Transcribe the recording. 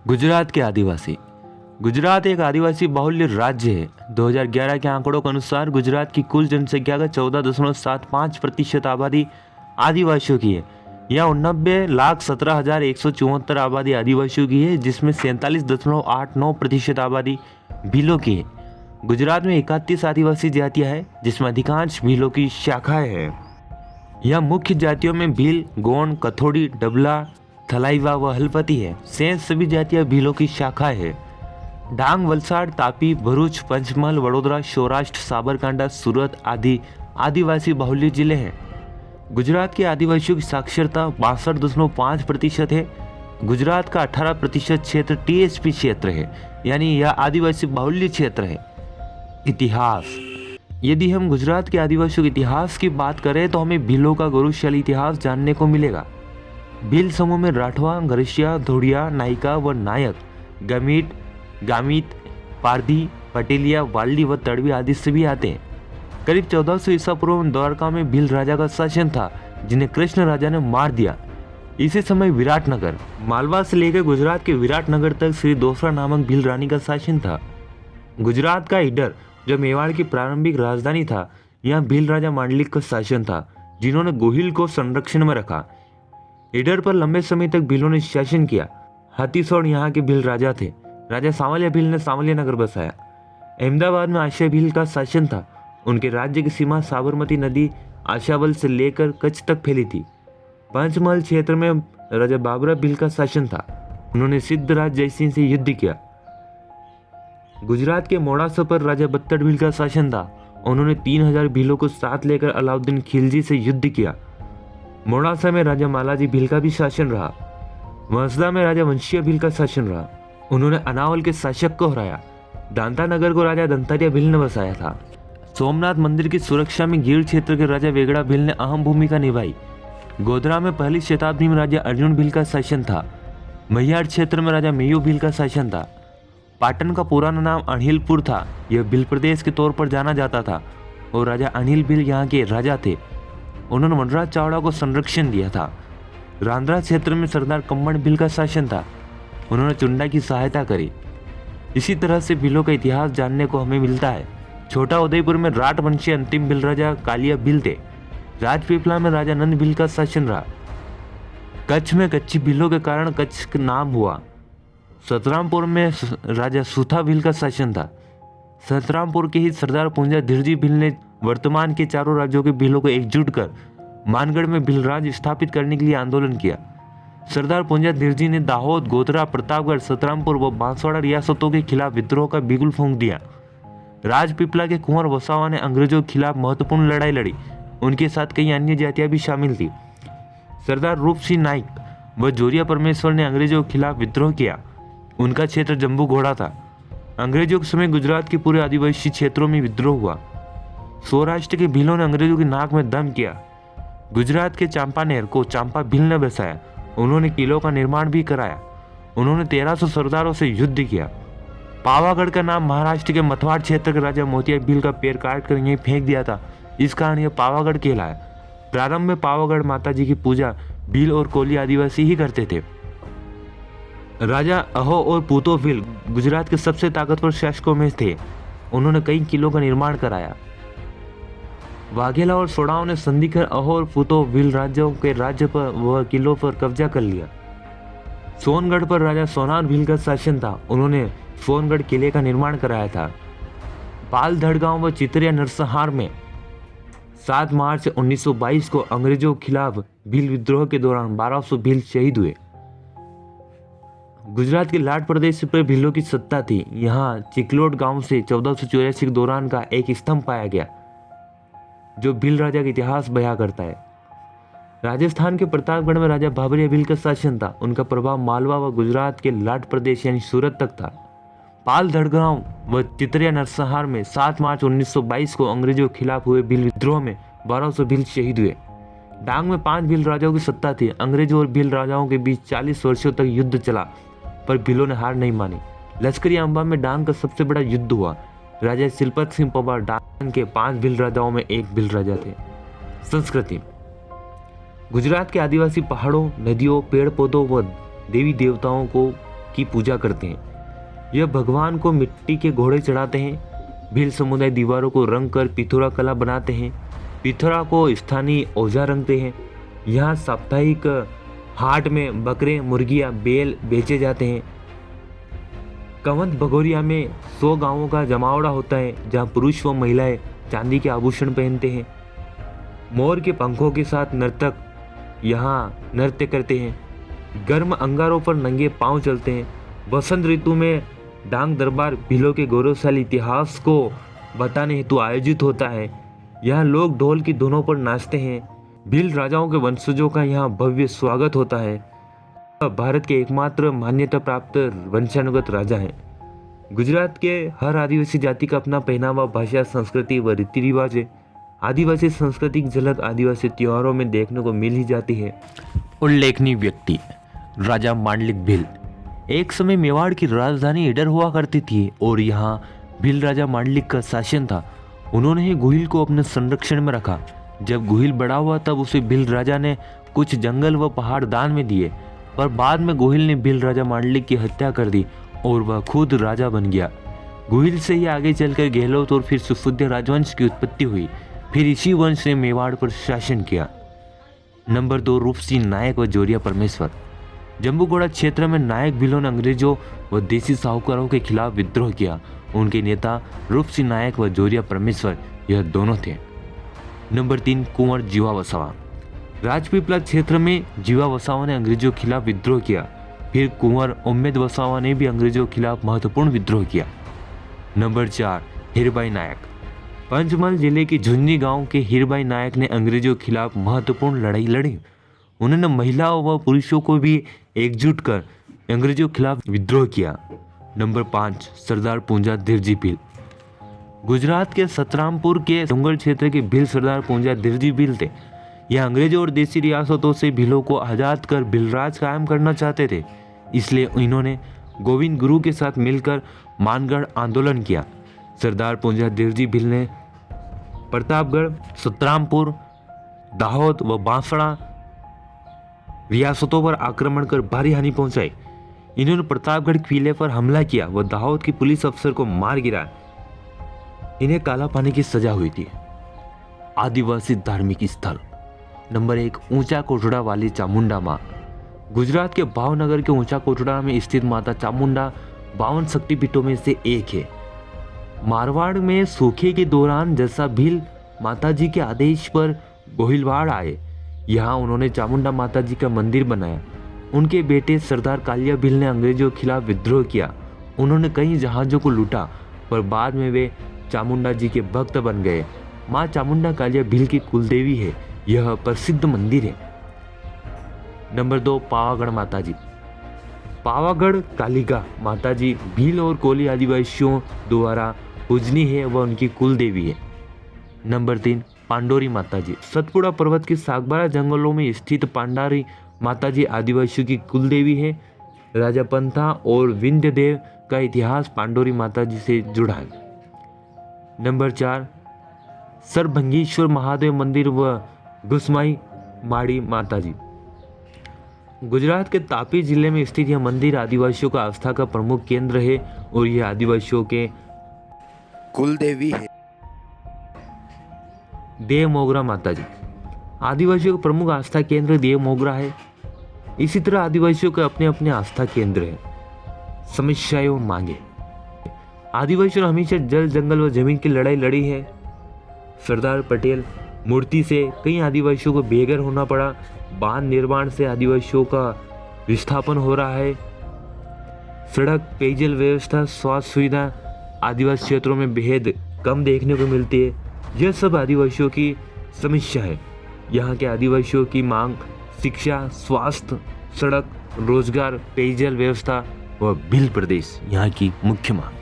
गुजरात के आदिवासी। गुजरात एक आदिवासी बाहुल्य राज्य है। 2011 के आंकड़ों के अनुसार गुजरात की कुल जनसंख्या का 14.75% आबादी आदिवासियों की है। यहाँ 89,17,174 आबादी आदिवासियों की है, जिसमें 47.89% आबादी भीलों की है। गुजरात में 31 आदिवासी जातियां हैं, जिसमें अधिकांश भीलों की शाखाएं हैं। यह मुख्य जातियों में भील, गोंड, कथोड़ी, डबला, थलाइवा व हल्पति है। शेष सभी जातियां भीलों की शाखाएं हैं। डांग, वलसाड़, तापी, भरूच, पंचमहल, वडोदरा, सौराष्ट्र, साबरकांठा, सूरत आदि आदिवासी बाहुल्य जिले हैं। गुजरात के आदिवासियों की साक्षरता 62.5% है। गुजरात का 18% क्षेत्र टीएसपी क्षेत्र है, यानी यह आदिवासी बाहुल्य क्षेत्र है। इतिहास। यदि हम गुजरात के आदिवासियों के इतिहास की बात करें तो हमें भीलों का गौरवशाली इतिहास जानने को मिलेगा। भील समूह में राठवा, गरसिया, धोड़िया, नायका व नायक, गमीट, गामित, पारधी, पटेलिया, वाल्डी व तड़वी आदि सभी आते हैं। करीब 1400 ईसा पूर्व में द्वारका में भील राजा का शासन था, जिन्हें कृष्ण राजा ने मार दिया। इसी समय विराटनगर, मालवा से लेकर गुजरात के विराटनगर तक श्री दोसरा नामक भील रानी का शासन था। गुजरात का ईडर, जो मेवाड़ की प्रारंभिक राजधानी था, यहाँ भील राजा मांडलिक का शासन था, जिन्होंने गोहिल को संरक्षण में रखा। ईडर पर लंबे समय तक भीलों ने शासन किया। हाथीसौड़ यहाँ के भील राजा थे। राजा सांवलिया भील ने सांवलिया नगर बसाया। अहमदाबाद में आशय भील का शासन था। उनके राज्य की सीमा साबरमती नदी आशावल से लेकर कच्छ तक फैली थी। पंचमहल क्षेत्र में राजा बाबरा भील का शासन था। उन्होंने सिद्धराज जयसिंह से युद्ध किया। गुजरात के मोड़ासा पर राजा बत्तड़ भील का शासन था। उन्होंने 3000 भीलों को साथ लेकर अलाउद्दीन खिलजी से युद्ध किया। मोड़ासा में राजा मालाजी भील का भी शासन रहा। वंसदा में राजा वंशीय भील का शासन रहा। उन्होंने अनावल के शासक को हराया। दांता नगर को राजा दंतारिया भील ने बसाया था। सोमनाथ मंदिर की सुरक्षा में गीर क्षेत्र के राजा वेगड़ा भील ने अहम भूमिका निभाई। गोधरा में पहली शताब्दी में राजा अर्जुन भील का शासन था। मैयाड़ क्षेत्र में राजा मेयू भील का शासन था। पाटन का पुराना नाम अनिलपुर था। यह भील प्रदेश के तौर पर जाना जाता था और राजा अनिल भील यहाँ के राजा थे। उन्होंने वनराज चावड़ा को संरक्षण दिया था। रांद्रा क्षेत्र में सरदार कम्मण भील का शासन था। उन्होंने चुंडा की सहायता करी। इसी तरह से भीलों का इतिहास जानने को हमें मिलता है। छोटा उदयपुर में राठ वंशीय अंतिम भील राजा कालिया भील थे। राजपीपला में राजा नंद भील का शासन रहा। कच्छ में कच्ची भीलों के कारण कच्छ का नाम हुआ। सतरामपुर में राजा सुथा भील का शासन था। सतरामपुर के ही सरदार पुंजा धीरजी भील ने वर्तमान के चारों राज्यों के भीलों को एकजुट कर मानगढ़ में भील राज स्थापित करने के लिए आंदोलन किया। सरदार पुंजा धीरजी ने दाहोद, गोधरा, प्रतापगढ़, सतरामपुर व बांसवाड़ा रियासतों के खिलाफ विद्रोह का बिगुल फूंक दिया। राजपीपला के कुंवर वसावा ने अंग्रेजों के खिलाफ महत्वपूर्ण लड़ाई लड़ी। उनके साथ कई अन्य जातियां भी शामिल थी। सरदार रूप सिंह नाइक व जोरिया परमेश्वर ने अंग्रेजों के खिलाफ विद्रोह किया। उनका क्षेत्र जम्बू घोड़ा था। अंग्रेजों के समय गुजरात के पूरे आदिवासी क्षेत्रों में विद्रोह हुआ। सौराष्ट्र के भीलों ने अंग्रेजों की नाक में दम किया। गुजरात के चांपानेर को चांपा भील ने बसाया। उन्होंने किलों का निर्माण भी कराया। उन्होंने 1300 सरदारों से युद्ध किया। पावागढ़ का नाम महाराष्ट्र के मथुरा क्षेत्र के राजा मोतिया भील का पैर काट कर यहीं फेंक दिया था। इस कारण यह पावागढ़ कहलाया। प्रारंभ में पावागढ़ माता जी की पूजा भील और कोली आदिवासी ही करते थे। राजा अहो और पूतो भील गुजरात के सबसे ताकतवर शासकों में थे। उन्होंने कई किलों का निर्माण कराया। वाघेला और सोडाओं ने संधि कर अहो और पूतो भील राज्यों के राज्य पर व किलों पर कब्जा कर लिया। सोनगढ़ पर राजा सोनार भील का शासन था। उन्होंने सोनगढ़ किले का निर्माण कराया था। पाल धड़गांव व चितरिया नरसंहार में 7 मार्च 1922 को अंग्रेजों के खिलाफ भील विद्रोह के दौरान 1200 भील शहीद हुए। गुजरात के लाट प्रदेश पर भीलों की सत्ता थी। यहाँ चिकलोट गांव से 1484 के दौरान का एक स्तंभ पाया गया, जो भील राजा का इतिहास बयां करता है। राजस्थान के प्रतापगढ़ में राजा बाबरिया भील का शासन था। उनका प्रभाव मालवा व गुजरात के लाट प्रदेश यानी सूरत तक था। पाल धड़गांव व चितरिया नरसंहार में 7 मार्च 1922 को अंग्रेजों के खिलाफ हुए भील विद्रोह में 1200 भील शहीद हुए। डांग में 5 भील राजाओं की सत्ता थी। अंग्रेजों और भील राजाओं के बीच 40 वर्षों तक युद्ध चला, पर भीलों ने हार नहीं मानी। लश्करी अंबा में डांग का सबसे बड़ा युद्ध हुआ। राजा शिलपत सिंह पवार डांग के 5 भील राजाओं में एक भील राजा थे। संस्कृति। गुजरात के आदिवासी पहाड़ों, नदियों, पेड़ पौधों व देवी देवताओं को की पूजा करते हैं। यह भगवान को मिट्टी के घोड़े चढ़ाते हैं। भील समुदाय दीवारों को रंग कर पिथौरा कला बनाते हैं। पिथौरा को स्थानीय औजार रंगते हैं। यहाँ साप्ताहिक हाट में बकरे, मुर्गियाँ, बैल बेचे जाते हैं। कंवद भगोरिया में 100 गांवों का जमावड़ा होता है, जहाँ पुरुष व महिलाएं चांदी के आभूषण पहनते हैं। मोर के पंखों के साथ नर्तक यहाँ नृत्य करते हैं। गर्म अंगारों पर नंगे पांव चलते हैं। बसंत ऋतु में डांग दरबार भीलों के गौरवशाली इतिहास को बताने हेतु आयोजित होता है। यहाँ लोग ढोल की धुनों पर नाचते हैं। भील राजाओं के वंशजों का यहाँ भव्य स्वागत होता है। भारत के एकमात्र मान्यता प्राप्त वंशानुगत राजा हैं। गुजरात के हर आदिवासी जाति का अपना पहनावा, भाषा, संस्कृति व रीति रिवाज है। आदिवासी संस्कृति की झलक आदिवासी त्योहारों में देखने को मिल ही जाती है। उल्लेखनीय व्यक्ति राजा मांडलिक भील। एक समय मेवाड़ की राजधानी ईडर हुआ करती थी और यहाँ भील राजा मांडलिक का शासन था। उन्होंने ही गुहिल को अपने संरक्षण में रखा। जब गुहिल बड़ा हुआ तब उसे भील राजा ने कुछ जंगल व पहाड़ दान में दिए, पर बाद में गुहिल ने भील राजा मांडलिक की हत्या कर दी और वह खुद राजा बन गया। गुहिल से ही आगे चलकर गहलोत और फिर सुफुद्य राजवंश की उत्पत्ति हुई। फिर इसी वंश ने मेवाड़ पर शासन किया। नंबर 2, रूप सिंह नायक व जोरिया परमेश्वर। जम्बूगढ़ क्षेत्र में नायक भीलों ने अंग्रेजों व देसी साहूकारों के खिलाफ विद्रोह किया। उनके नेता रूप सिंह नायक व जोरिया परमेश्वर यह दोनों थे। नंबर 3, कुंवर जीवा वसावा। राजपीपला क्षेत्र में जीवा वसावा ने अंग्रेजों के खिलाफ विद्रोह किया। फिर कुंवर उम्मेद वसावा ने भी अंग्रेजों के खिलाफ महत्वपूर्ण विद्रोह किया। नंबर 4, हीरबाई नायक। पंचमहल जिले के झुंझुनू गांव के हीरबाई नायक ने अंग्रेजों के खिलाफ महत्वपूर्ण लड़ाई लड़ी। उन्होंने महिलाओं व पुरुषों को भी एकजुट कर अंग्रेजों के खिलाफ विद्रोह किया। नंबर 5, सरदार पूंजा दिरजी भील। गुजरात के सतरामपुर के डूंगर क्षेत्र के भील सरदार पूंजा दिरजी भील थे। यह अंग्रेजों और देसी रियासतों से भीलों को आज़ाद कर भीलराज कायम करना चाहते थे। इसलिए इन्होंने गोविंद गुरु के साथ मिलकर मानगढ़ आंदोलन किया। सरदार पूंजा दिरजी भील ने प्रतापगढ़, सतरामपुर, दाहोद व बांसवाड़ा रियासतों पर आक्रमण कर भारी हानि पहुंचाई। इन्होंने प्रतापगढ़ किले पर हमला किया व दाहोद की पुलिस अफसर को मार गिराया। इन्हें काला पानी की सजा हुई थी। आदिवासी धार्मिक स्थल। नंबर 1, ऊंचा कोटड़ा वाली चामुंडा माँ। गुजरात के भावनगर के ऊंचा कोटड़ा में स्थित माता चामुंडा 52 शक्तिपीठों में से एक है। मारवाड़ में सूखे के दौरान जैसा भील माताजी के आदेश पर गोहिलवाड़ आए। यहाँ उन्होंने चामुंडा माताजी का मंदिर बनाया। उनके बेटे सरदार कालिया भील ने अंग्रेजों के खिलाफ विद्रोह किया। उन्होंने कई जहाज़ों को लूटा, पर बाद में वे चामुंडा जी के भक्त बन गए। माँ चामुंडा कालिया भील की कुलदेवी है। यह प्रसिद्ध मंदिर है। नंबर 2, पावागढ़ माताजी। पावागढ़ कालिका माताजी भील और कोली आदिवासियों द्वारा पूजनीय है व उनकी कुलदेवी है। नंबर 3, पांडोरी माताजी। सतपुड़ा पर्वत के सागबारा जंगलों में स्थित पांडारी माताजी आदिवासियों की कुलदेवी है। राजा पंथा और विंध्यदेव का इतिहास पांडोरी माताजी से जुड़ा है। नंबर 4, सरभंगेश्वर महादेव मंदिर व गुस्माई माड़ी माताजी। गुजरात के तापी जिले में स्थित यह मंदिर आदिवासियों का आस्था का प्रमुख केंद्र है और यह आदिवासियों के कुलदेवी है। देव मोगरा माताजी। आदिवासियों का प्रमुख आस्था केंद्र देव मोगरा है। इसी तरह आदिवासियों के अपने अपने आस्था केंद्र है। समस्याएं और मांगे। आदिवासियों ने हमेशा जल, जंगल व जमीन की लड़ाई लड़ी है। सरदार पटेल मूर्ति से कई आदिवासियों को बेघर होना पड़ा। बांध निर्माण से आदिवासियों का विस्थापन हो रहा है। सड़क, पेयजल व्यवस्था, स्वास्थ्य सुविधा आदिवासी क्षेत्रों में बेहद कम देखने को मिलती है। यह सब आदिवासियों की समस्या है। यहाँ के आदिवासियों की मांग शिक्षा, स्वास्थ्य, सड़क, रोजगार, पेयजल व्यवस्था व भील प्रदेश यहाँ की मुख्य मांग।